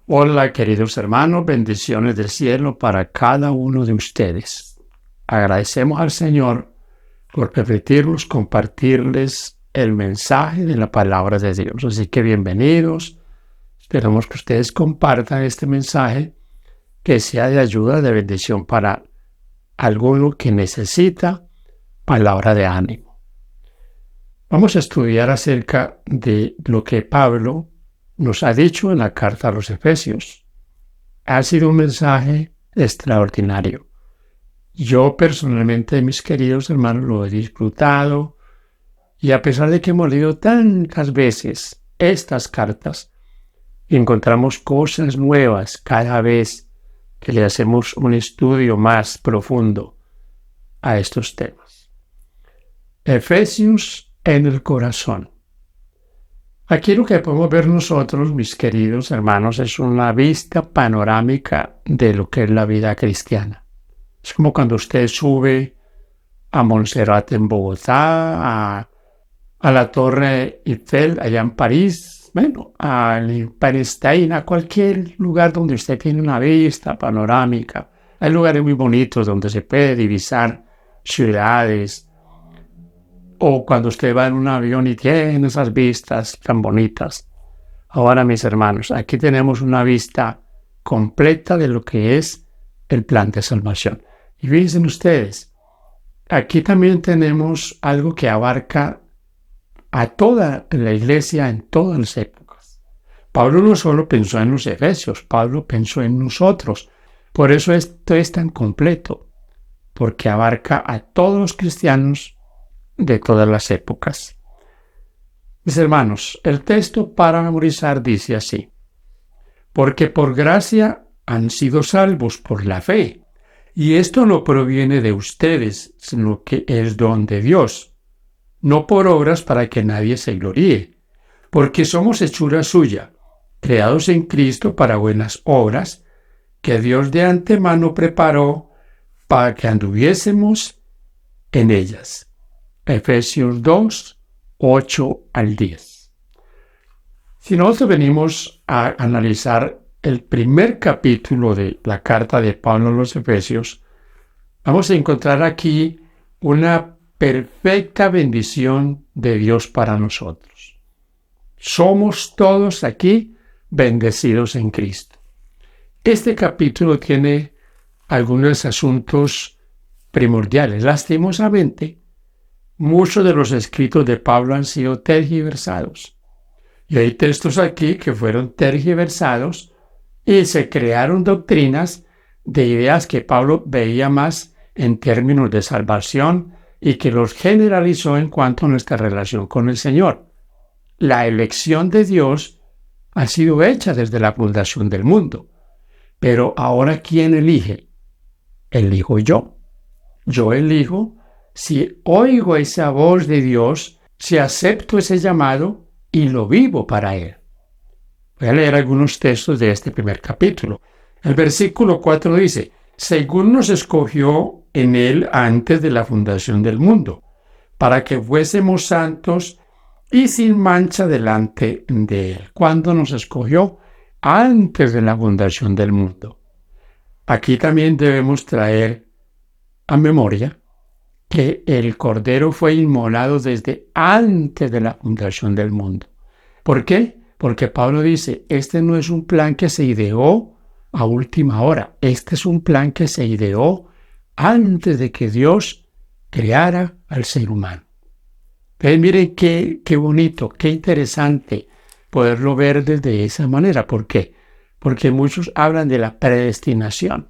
Hola, queridos hermanos, bendiciones del cielo para cada uno de ustedes. Agradecemos al Señor por permitirnos compartirles el mensaje de la palabra de Dios. Así que bienvenidos. Esperamos que ustedes compartan este mensaje, que sea de ayuda, de bendición para alguno que necesita palabra de ánimo. Vamos a estudiar acerca de lo que Pablo nos ha dicho en la carta a los Efesios. Ha sido un mensaje extraordinario. Yo personalmente, mis queridos hermanos, lo he disfrutado, y a pesar de que hemos leído tantas veces estas cartas, encontramos cosas nuevas cada vez que le hacemos un estudio más profundo a estos temas. Efesios en el corazón. Aquí lo que podemos ver nosotros, mis queridos hermanos, es una vista panorámica de lo que es la vida cristiana. Es como cuando usted sube a Montserrat en Bogotá, a la Torre Eiffel allá en París, al Empire State, a cualquier lugar donde usted tiene una vista panorámica. Hay lugares muy bonitos donde se puede divisar ciudades, o cuando usted va en un avión y tiene esas vistas tan bonitas. Ahora, mis hermanos, aquí tenemos una vista completa de lo que es el plan de salvación. Y fíjense ustedes, aquí también tenemos algo que abarca a toda la iglesia en todas las épocas. Pablo no solo pensó en los efesios, Pablo pensó en nosotros. Por eso esto es tan completo, porque abarca a todos los cristianos de todas las épocas. Mis hermanos, el texto para memorizar dice así: porque por gracia han sido salvos por la fe, y esto no proviene de ustedes, sino que es don de Dios, no por obras para que nadie se gloríe, porque somos hechura suya, creados en Cristo para buenas obras, que Dios de antemano preparó para que anduviésemos en ellas. Efesios 2, 8 al 10. Si nosotros venimos a analizar el primer capítulo de la carta de Pablo a los Efesios, vamos a encontrar aquí una perfecta bendición de Dios para nosotros. Somos todos aquí bendecidos en Cristo. Este capítulo tiene algunos asuntos primordiales. Lastimosamente, muchos de los escritos de Pablo han sido tergiversados. Y hay textos aquí que fueron tergiversados y se crearon doctrinas de ideas que Pablo veía más en términos de salvación y que los generalizó en cuanto a nuestra relación con el Señor. La elección de Dios ha sido hecha desde la fundación del mundo. Pero ahora, ¿quién elige? Elijo yo. Yo elijo si oigo esa voz de Dios, si acepto ese llamado y lo vivo para Él. Voy a leer algunos textos de este primer capítulo. El versículo 4 dice: según nos escogió en Él antes de la fundación del mundo, para que fuésemos santos y sin mancha delante de Él. ¿Cuándo nos escogió? Antes de la fundación del mundo. Aquí también debemos traer a memoria que el Cordero fue inmolado desde antes de la fundación del mundo. ¿Por qué? Porque Pablo dice, este no es un plan que se ideó a última hora. Este es un plan que se ideó antes de que Dios creara al ser humano. Pero miren qué bonito, qué interesante poderlo ver desde esa manera. ¿Por qué? Porque muchos hablan de la predestinación.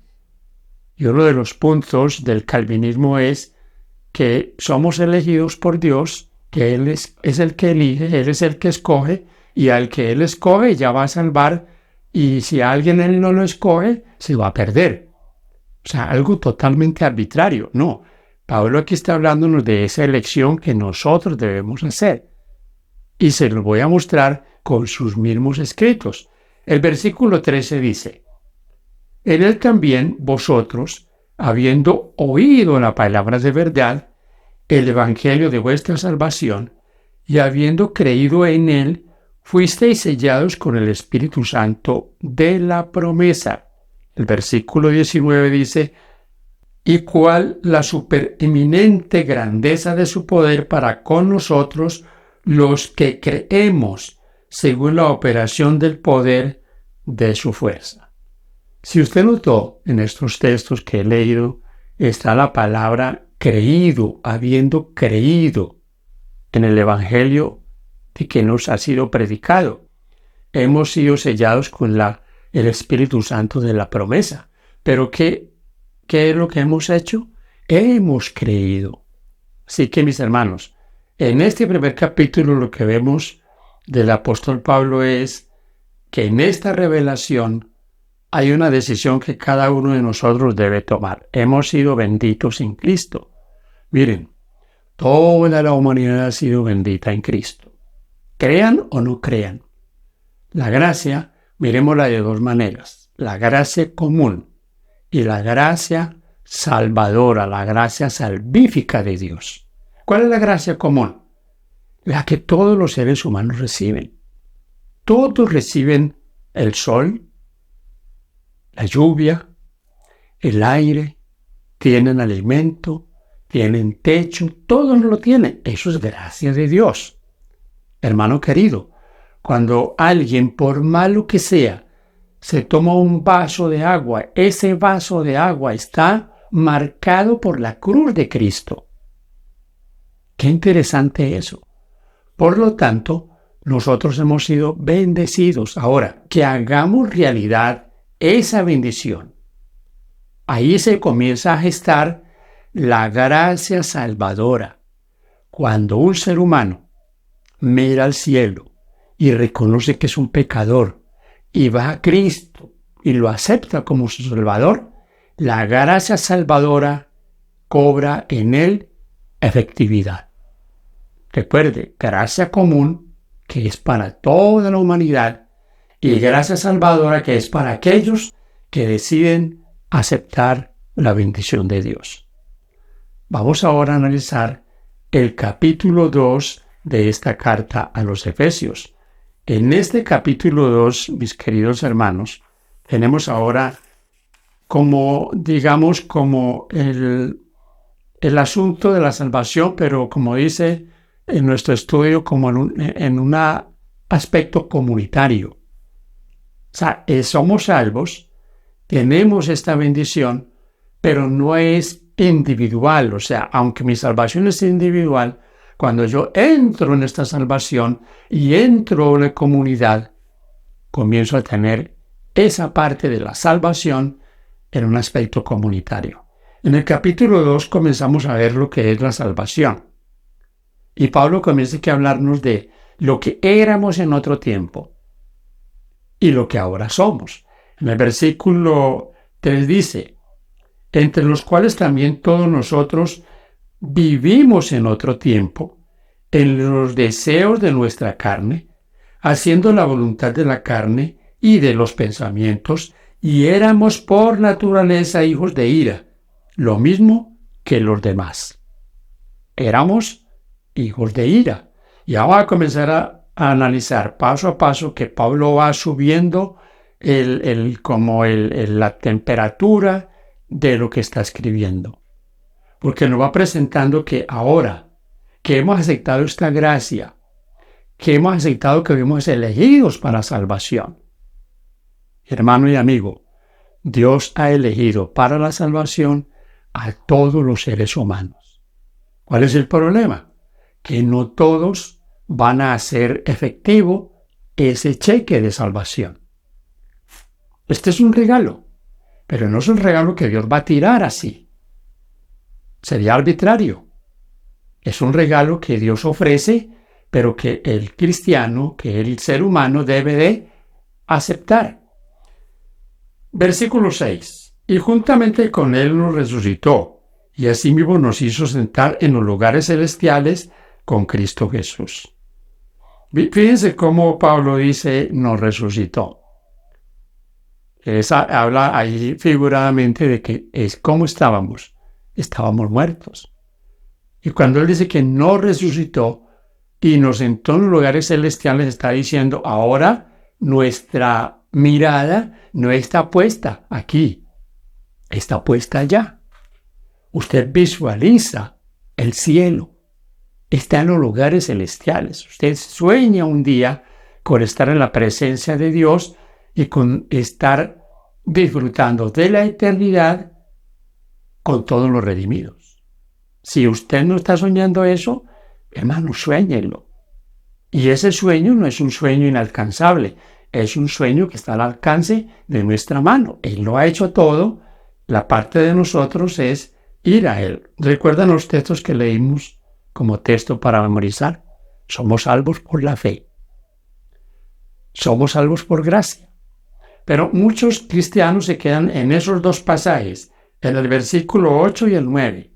Y uno de los puntos del calvinismo es que somos elegidos por Dios, que Él es el que elige, Él es el que escoge, y al que Él escoge ya va a salvar, y si a alguien Él no lo escoge, se va a perder. O sea, algo totalmente arbitrario. No, Pablo aquí está hablándonos de esa elección que nosotros debemos hacer. Y se lo voy a mostrar con sus mismos escritos. El versículo 13 dice: en Él también vosotros, habiendo oído la palabra de verdad, el evangelio de vuestra salvación, y habiendo creído en Él, fuisteis sellados con el Espíritu Santo de la promesa. El versículo 19 dice, y cuál la supereminente grandeza de su poder para con nosotros, los que creemos, según la operación del poder de su fuerza. Si usted notó en estos textos que he leído, está la palabra creído, habiendo creído en el Evangelio de que nos ha sido predicado. Hemos sido sellados con el Espíritu Santo de la promesa. Pero ¿qué es lo que hemos hecho? Hemos creído. Así que, mis hermanos, en este primer capítulo lo que vemos del apóstol Pablo es que en esta revelación hay una decisión que cada uno de nosotros debe tomar. Hemos sido benditos en Cristo. Miren, toda la humanidad ha sido bendita en Cristo. Crean o no crean. La gracia, miremosla de dos maneras. La gracia común y la gracia salvadora, la gracia salvífica de Dios. ¿Cuál es la gracia común? La que todos los seres humanos reciben. Todos reciben el sol, la lluvia, el aire, tienen alimento, tienen techo, todos lo tienen. Eso es gracia de Dios. Hermano querido, cuando alguien, por malo que sea, se toma un vaso de agua, ese vaso de agua está marcado por la cruz de Cristo. Qué interesante eso. Por lo tanto, nosotros hemos sido bendecidos. Ahora, que hagamos realidad esa bendición. Ahí se comienza a gestar la gracia salvadora. Cuando un ser humano mira al cielo y reconoce que es un pecador y va a Cristo y lo acepta como su Salvador, la gracia salvadora cobra en él efectividad. Recuerde, gracia común, que es para toda la humanidad, y gracia salvadora, que es para aquellos que deciden aceptar la bendición de Dios. Vamos ahora a analizar el capítulo 2 de esta carta a los Efesios. En este capítulo 2, mis queridos hermanos, tenemos ahora como el asunto de la salvación, pero como dice en nuestro estudio, como en un aspecto comunitario. O sea, somos salvos, tenemos esta bendición, pero no es individual. O sea, aunque mi salvación es individual, cuando yo entro en esta salvación y entro en la comunidad, comienzo a tener esa parte de la salvación en un aspecto comunitario. En el capítulo 2 comenzamos a ver lo que es la salvación. Y Pablo comienza a hablarnos de lo que éramos en otro tiempo y lo que ahora somos. En el versículo 3 dice, entre los cuales también todos nosotros vivimos en otro tiempo, en los deseos de nuestra carne, haciendo la voluntad de la carne y de los pensamientos, y éramos por naturaleza hijos de ira, lo mismo que los demás. Éramos hijos de ira. Y ahora vamos a comenzar a analizar paso a paso que Pablo va subiendo la temperatura de lo que está escribiendo. Porque nos va presentando que ahora que hemos aceptado esta gracia, que hemos aceptado que fuimos elegidos para salvación. Hermano y amigo, Dios ha elegido para la salvación a todos los seres humanos. ¿Cuál es el problema? Que no todos van a hacer efectivo ese cheque de salvación. Este es un regalo, pero no es un regalo que Dios va a tirar así. Sería arbitrario. Es un regalo que Dios ofrece, pero que el cristiano, que el ser humano debe de aceptar. Versículo 6. Y juntamente con Él nos resucitó, y asimismo nos hizo sentar en los lugares celestiales con Cristo Jesús. Fíjense cómo Pablo dice nos resucitó. Habla ahí figuradamente de que es como estábamos muertos. Y cuando él dice que no resucitó, y nos sentó en los lugares celestiales, está diciendo, ahora nuestra mirada no está puesta aquí, está puesta allá. Usted visualiza el cielo, está en los lugares celestiales. Usted sueña un día con estar en la presencia de Dios y con estar disfrutando de la eternidad con todos los redimidos. Si usted no está soñando eso, hermano, suéñelo. Y ese sueño no es un sueño inalcanzable, es un sueño que está al alcance de nuestra mano. Él lo ha hecho todo, la parte de nosotros es ir a Él. ¿Recuerdan los textos que leímos como texto para memorizar? Somos salvos por la fe. Somos salvos por gracia. Pero muchos cristianos se quedan en esos dos pasajes, en el versículo 8 y el 9,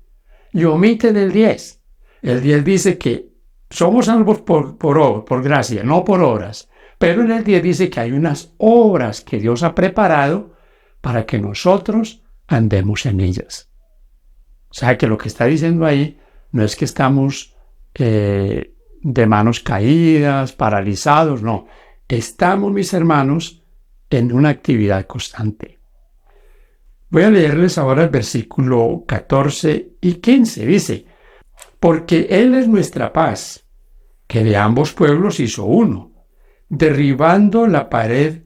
y omiten el 10. El 10 dice que somos salvos por gracia, no por obras. Pero en el 10 dice que hay unas obras que Dios ha preparado para que nosotros andemos en ellas. O sea que lo que está diciendo ahí no es que estamos de manos caídas, paralizados, no. Estamos, mis hermanos, en una actividad constante. Voy a leerles ahora el versículo 14 y 15. Dice, porque Él es nuestra paz, que de ambos pueblos hizo uno, derribando la pared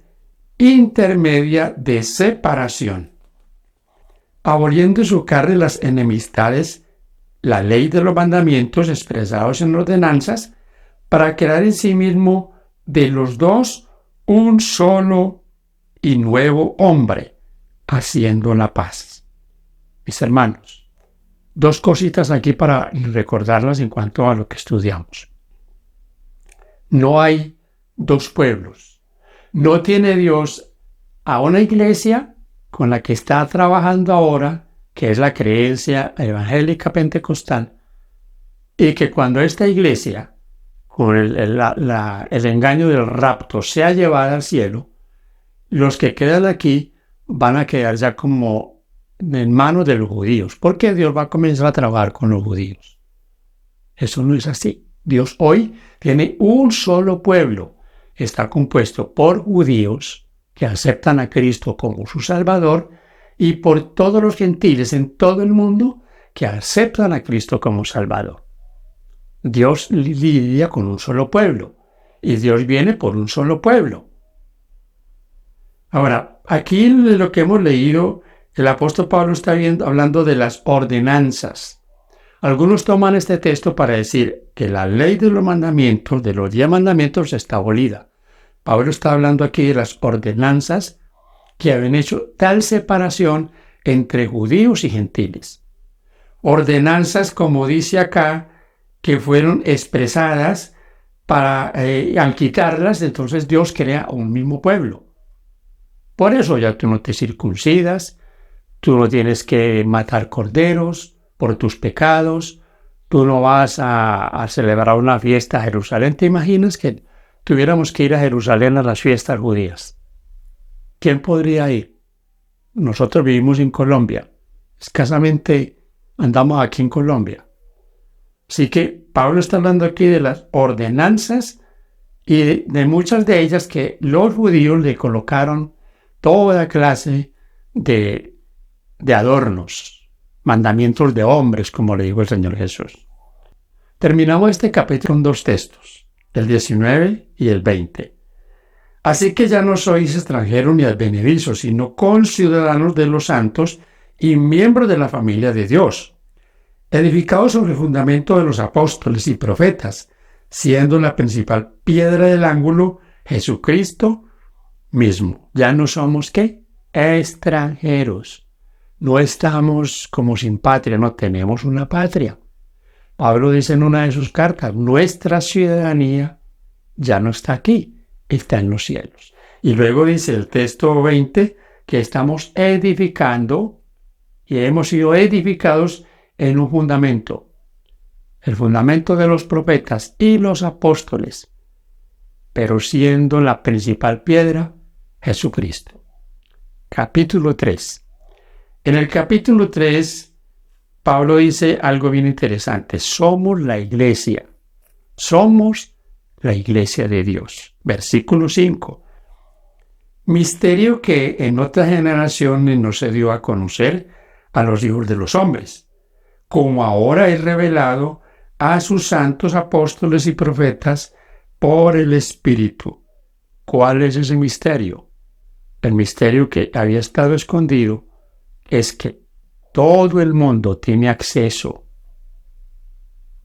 intermedia de separación, aboliendo en su carne las enemistades, la ley de los mandamientos expresados en ordenanzas, para crear en sí mismo de los dos un solo y nuevo hombre, haciendo la paz. Mis hermanos, dos cositas aquí para recordarlas en cuanto a lo que estudiamos. No hay dos pueblos. No tiene Dios a una iglesia con la que está trabajando ahora, que es la creencia evangélica pentecostal, y que cuando esta iglesia, con el engaño del rapto, sea llevada al cielo, los que quedan aquí van a quedar ya como en manos de los judíos, porque Dios va a comenzar a trabajar con los judíos. Eso no es así. Dios hoy tiene un solo pueblo. Está compuesto por judíos que aceptan a Cristo como su Salvador y por todos los gentiles en todo el mundo que aceptan a Cristo como Salvador. Dios lidia con un solo pueblo y Dios viene por un solo pueblo. Ahora, aquí en lo que hemos leído, el apóstol Pablo está hablando de las ordenanzas. Algunos toman este texto para decir que la ley de los mandamientos, de los 10 mandamientos, está abolida. Pablo está hablando aquí de las ordenanzas que habían hecho tal separación entre judíos y gentiles. Ordenanzas, como dice acá, que fueron expresadas para, al quitarlas, entonces Dios crea un mismo pueblo. Por eso ya tú no te circuncidas, tú no tienes que matar corderos por tus pecados, tú no vas a celebrar una fiesta a Jerusalén. ¿Te imaginas que tuviéramos que ir a Jerusalén a las fiestas judías? ¿Quién podría ir? Nosotros vivimos en Colombia, escasamente andamos aquí en Colombia. Así que Pablo está hablando aquí de las ordenanzas y de muchas de ellas que los judíos le colocaron toda clase de adornos, mandamientos de hombres, como le dijo el Señor Jesús. Terminamos este capítulo con dos textos, el 19 y el 20. Así que ya no sois extranjeros ni advenedizos, sino conciudadanos de los santos y miembros de la familia de Dios, edificados sobre el fundamento de los apóstoles y profetas, siendo la principal piedra del ángulo Jesucristo mismo. Ya no somos, ¿qué? Extranjeros. No estamos como sin patria, no tenemos una patria. Pablo dice en una de sus cartas, nuestra ciudadanía ya no está aquí, está en los cielos. Y luego dice el texto 20 que estamos edificando y hemos sido edificados en un fundamento, el fundamento de los profetas y los apóstoles, pero siendo la principal piedra Jesucristo. Capítulo 3. En el capítulo 3, Pablo dice algo bien interesante. Somos la iglesia. Somos la iglesia de Dios. Versículo 5. Misterio que en otras generaciones no se dio a conocer a los hijos de los hombres, como ahora es revelado a sus santos apóstoles y profetas por el Espíritu. ¿Cuál es ese misterio? El misterio que había estado escondido es que todo el mundo tiene acceso.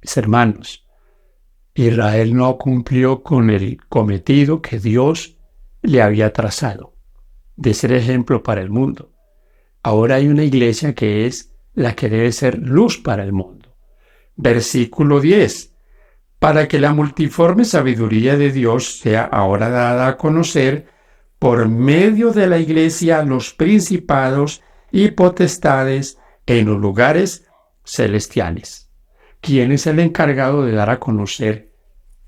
Mis hermanos, Israel no cumplió con el cometido que Dios le había trazado, de ser ejemplo para el mundo. Ahora hay una iglesia que es la que debe ser luz para el mundo. Versículo 10. Para que la multiforme sabiduría de Dios sea ahora dada a conocer por medio de la iglesia a los principados y potestades en los lugares celestiales. ¿Quién es el encargado de dar a conocer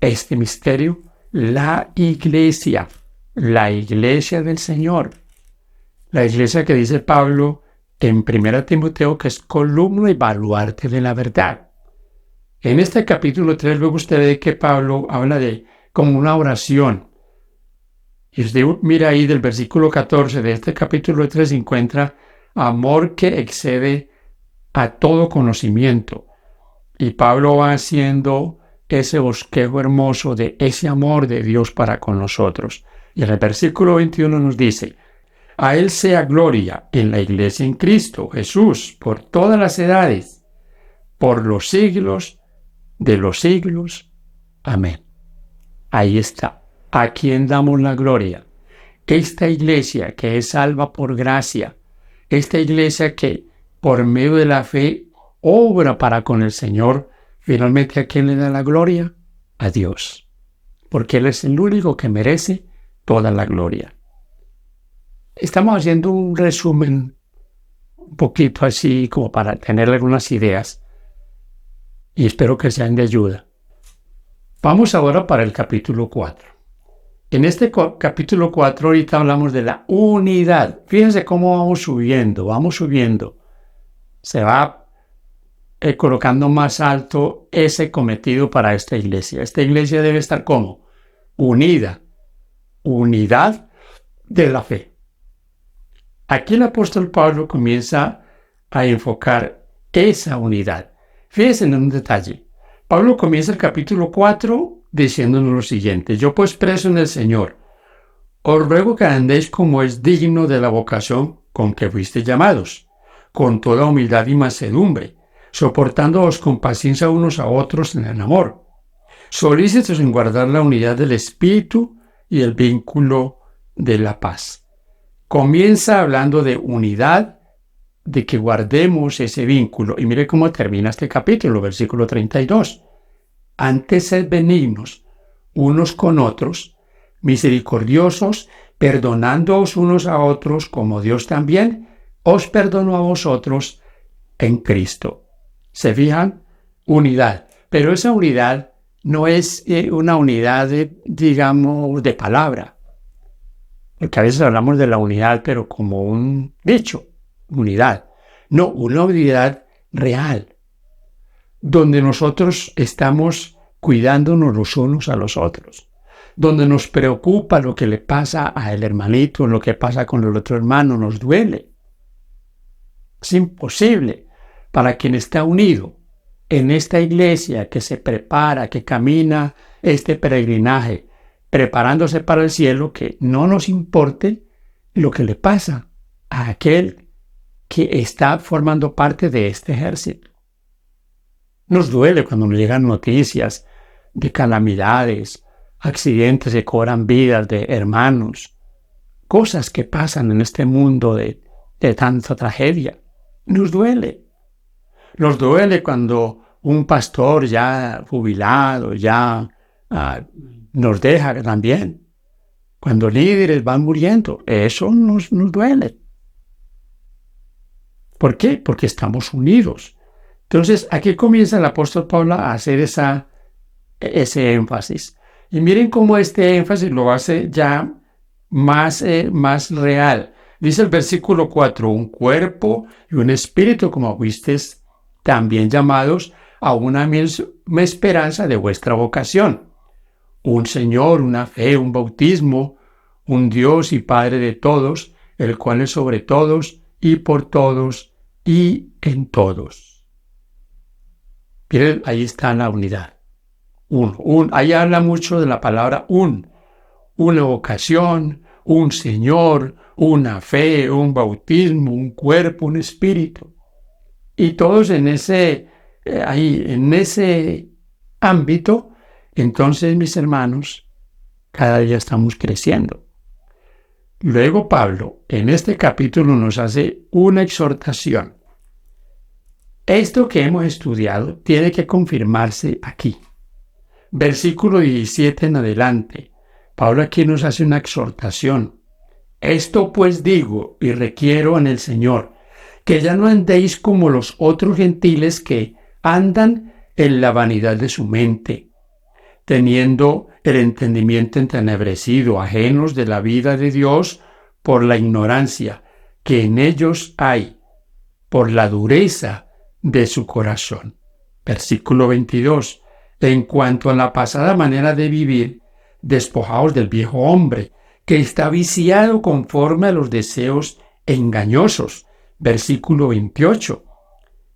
este misterio? La iglesia del Señor. La iglesia que dice Pablo en 1 Timoteo que es columna y baluarte de la verdad. En este capítulo 3 luego usted ve que Pablo habla de como una oración. Y usted mira ahí del versículo 14 de este capítulo 3 encuentra amor que excede a todo conocimiento. Y Pablo va haciendo ese bosquejo hermoso de ese amor de Dios para con nosotros. Y en el versículo 21 nos dice: a Él sea gloria en la iglesia en Cristo Jesús por todas las edades, por los siglos de los siglos. Amén. Ahí está. ¿A quién damos la gloria? Esta iglesia que es salva por gracia, esta iglesia que por medio de la fe obra para con el Señor, finalmente ¿a quién le da la gloria? A Dios, porque Él es el único que merece toda la gloria. Estamos haciendo un resumen un poquito así como para tener algunas ideas y espero que sean de ayuda. Vamos ahora para el capítulo 4. En este capítulo 4 ahorita hablamos de la unidad. Fíjense cómo vamos subiendo. Se va colocando más alto ese cometido para esta iglesia. Esta iglesia debe estar como unida. Unidad de la fe. Aquí el apóstol Pablo comienza a enfocar esa unidad. Fíjense en un detalle. Pablo comienza el capítulo 4 diciéndonos lo siguiente: yo pues preso en el Señor, os ruego que andéis como es digno de la vocación con que fuisteis llamados, con toda humildad y mansedumbre, soportándoos con paciencia unos a otros en el amor, solícitos en guardar la unidad del Espíritu y el vínculo de la paz. Comienza hablando de unidad, de que guardemos ese vínculo. Y mire cómo termina este capítulo, versículo 32. Antes sed benignos unos con otros, misericordiosos, perdonándoos unos a otros, como Dios también os perdonó a vosotros en Cristo. ¿Se fijan? Unidad. Pero esa unidad no es una unidad, digamos, de palabra. Porque a veces hablamos de la unidad, pero como un dicho, unidad. No, una unidad real, donde nosotros estamos cuidándonos los unos a los otros, donde nos preocupa lo que le pasa al hermanito, lo que pasa con el otro hermano, nos duele. Es imposible para quien está unido en esta iglesia que se prepara, que camina este peregrinaje, preparándose para el cielo, que no nos importe lo que le pasa a aquel que está formando parte de este ejército. Nos duele cuando nos llegan noticias de calamidades, accidentes que cobran vidas de hermanos, cosas que pasan en este mundo de tanta tragedia. Nos duele. Nos duele cuando un pastor ya jubilado, ya nos deja también. Cuando líderes van muriendo, eso nos duele. ¿Por qué? Porque estamos unidos. Entonces, aquí comienza el apóstol Pablo a hacer ese énfasis. Y miren cómo este énfasis lo hace ya más real. Dice el versículo 4, un cuerpo y un espíritu, como fuisteis también llamados a una misma esperanza de vuestra vocación. Un Señor, una fe, un bautismo, un Dios y Padre de todos, el cual es sobre todos y por todos y en todos. Miren, ahí está la unidad. Ahí habla mucho de la palabra una vocación, un Señor, una fe, un bautismo, un cuerpo, un espíritu. Y todos en ese ámbito, entonces, mis hermanos, cada día estamos creciendo. Luego Pablo, en este capítulo, nos hace una exhortación. Esto que hemos estudiado tiene que confirmarse aquí. Versículo 17 en adelante. Pablo aquí nos hace una exhortación. Esto pues digo y requiero en el Señor, que ya no andéis como los otros gentiles que andan en la vanidad de su mente, teniendo el entendimiento entenebrecido, ajenos de la vida de Dios por la ignorancia que en ellos hay, por la dureza de su corazón. Versículo 22. En cuanto a la pasada manera de vivir, despojaos del viejo hombre, que está viciado conforme a los deseos engañosos. Versículo 28.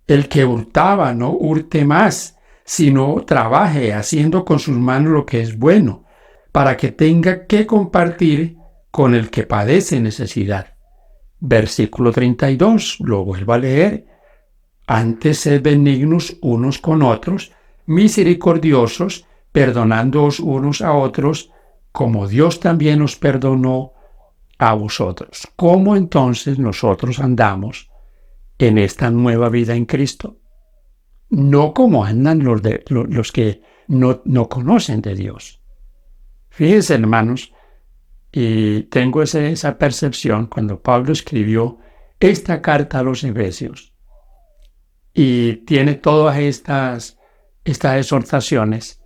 El que hurtaba no hurte más, sino trabaje haciendo con sus manos lo que es bueno, para que tenga que compartir con el que padece necesidad. Versículo 32. Lo vuelvo a leer. Antes sed benignos unos con otros, misericordiosos, perdonándoos unos a otros, como Dios también os perdonó a vosotros. ¿Cómo entonces nosotros andamos en esta nueva vida en Cristo? No como andan los que no conocen de Dios. Fíjense, hermanos, y tengo esa percepción cuando Pablo escribió esta carta a los Efesios y tiene todas estas exhortaciones,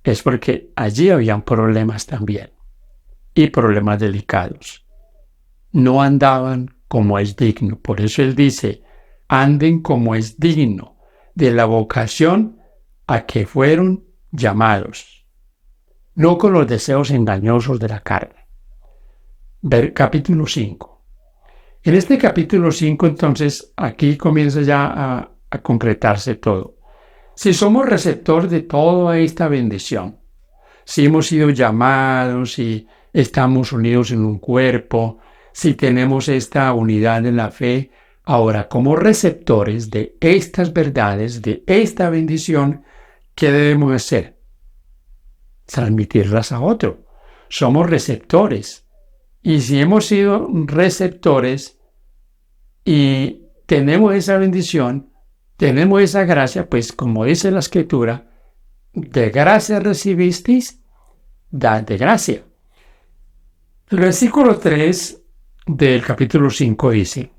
es porque allí habían problemas también, y problemas delicados. No andaban como es digno. Por eso él dice, anden como es digno de la vocación a que fueron llamados, no con los deseos engañosos de la carne. Capítulo 5. En este capítulo 5, entonces, aquí comienza ya a concretarse todo. Si somos receptor de toda esta bendición, si hemos sido llamados, si estamos unidos en un cuerpo, si tenemos esta unidad en la fe, ahora como receptores de estas verdades, de esta bendición, ¿qué debemos hacer? Transmitirlas a otro. Somos receptores. Y si hemos sido receptores y tenemos esa bendición, tenemos esa gracia, pues como dice la Escritura, de gracia recibisteis, dad de gracia. El versículo 3 del capítulo 5 dice,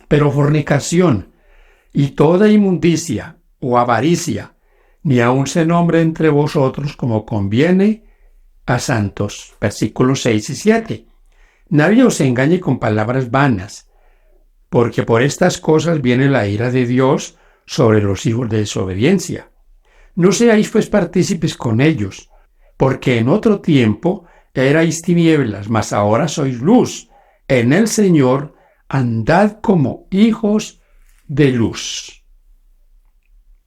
pero fornicación y toda inmundicia o avaricia, ni aun se nombre entre vosotros como conviene a santos. Versículos 6 y 7. Nadie os engañe con palabras vanas, porque por estas cosas viene la ira de Dios sobre los hijos de desobediencia. No seáis pues partícipes con ellos, porque en otro tiempo erais tinieblas, mas ahora sois luz. En el Señor andad como hijos de luz.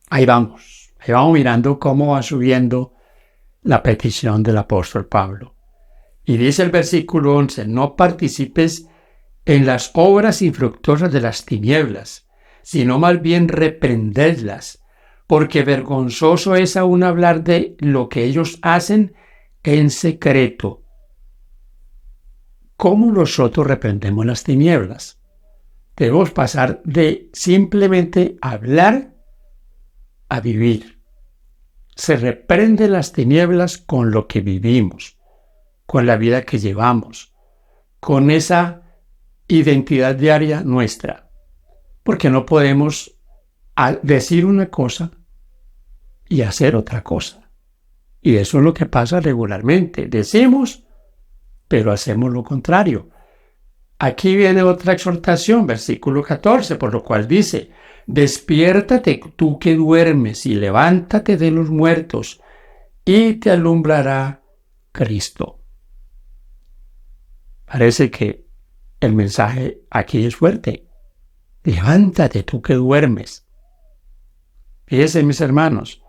Ahí vamos mirando cómo va subiendo la petición del apóstol Pablo. Y dice el versículo 11, no participes en las obras infructuosas de las tinieblas, sino más bien reprendedlas, porque vergonzoso es aún hablar de lo que ellos hacen en secreto. ¿Cómo nosotros reprendemos las tinieblas? Debemos pasar de simplemente hablar a vivir. Se reprende las tinieblas con lo que vivimos, con la vida que llevamos, con esa identidad diaria nuestra, porque no podemos decir una cosa y hacer otra cosa. Y eso es lo que pasa regularmente. Decimos, pero hacemos lo contrario. Aquí viene otra exhortación, versículo 14, por lo cual dice: despiértate tú que duermes y levántate de los muertos y te alumbrará Cristo. Parece que el mensaje aquí es fuerte. Levántate tú que duermes. Fíjense, mis hermanos,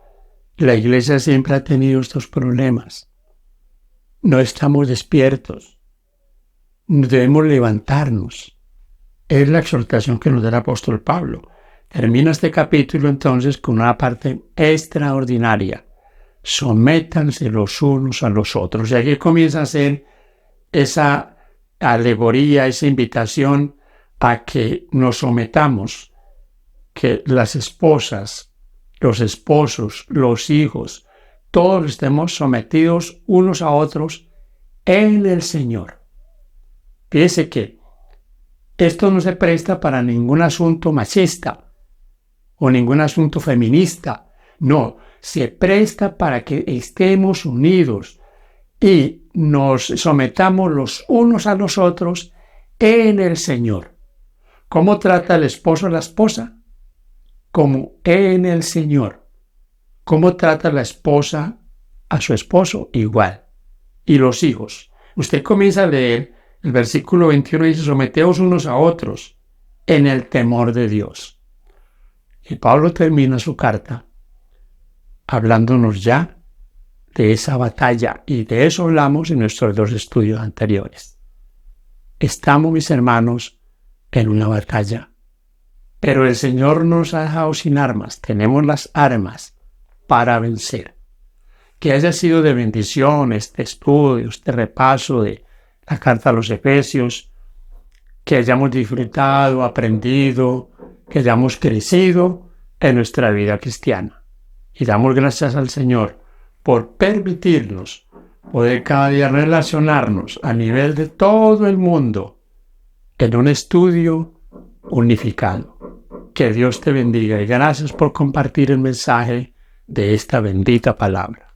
la iglesia siempre ha tenido estos problemas. No estamos despiertos. Debemos levantarnos. Es la exhortación que nos da el apóstol Pablo. Termina este capítulo entonces con una parte extraordinaria. Sométanse los unos a los otros. Y aquí comienza a ser esa alegoría, esa invitación a que nos sometamos, que las esposas, los esposos, los hijos, todos estemos sometidos unos a otros en el Señor. Fíjese que esto no se presta para ningún asunto machista o ningún asunto feminista. No, se presta para que estemos unidos y nos sometamos los unos a los otros en el Señor. ¿Cómo trata el esposo a la esposa? Como en el Señor. ¿Cómo trata la esposa a su esposo? Igual. Y los hijos. Usted comienza a leer el versículo 21 y dice: someteos unos a otros en el temor de Dios. Y Pablo termina su carta hablándonos ya de esa batalla, y de eso hablamos en nuestros dos estudios anteriores. Estamos, mis hermanos, en una batalla, pero el Señor nos ha dejado sin armas. Tenemos las armas para vencer. Que haya sido de bendición este estudio, este repaso de la carta a los Efesios, que hayamos disfrutado, aprendido, que hayamos crecido en nuestra vida cristiana. Y damos gracias al Señor por permitirnos poder cada día relacionarnos a nivel de todo el mundo en un estudio unificado. Que Dios te bendiga y gracias por compartir el mensaje de esta bendita palabra.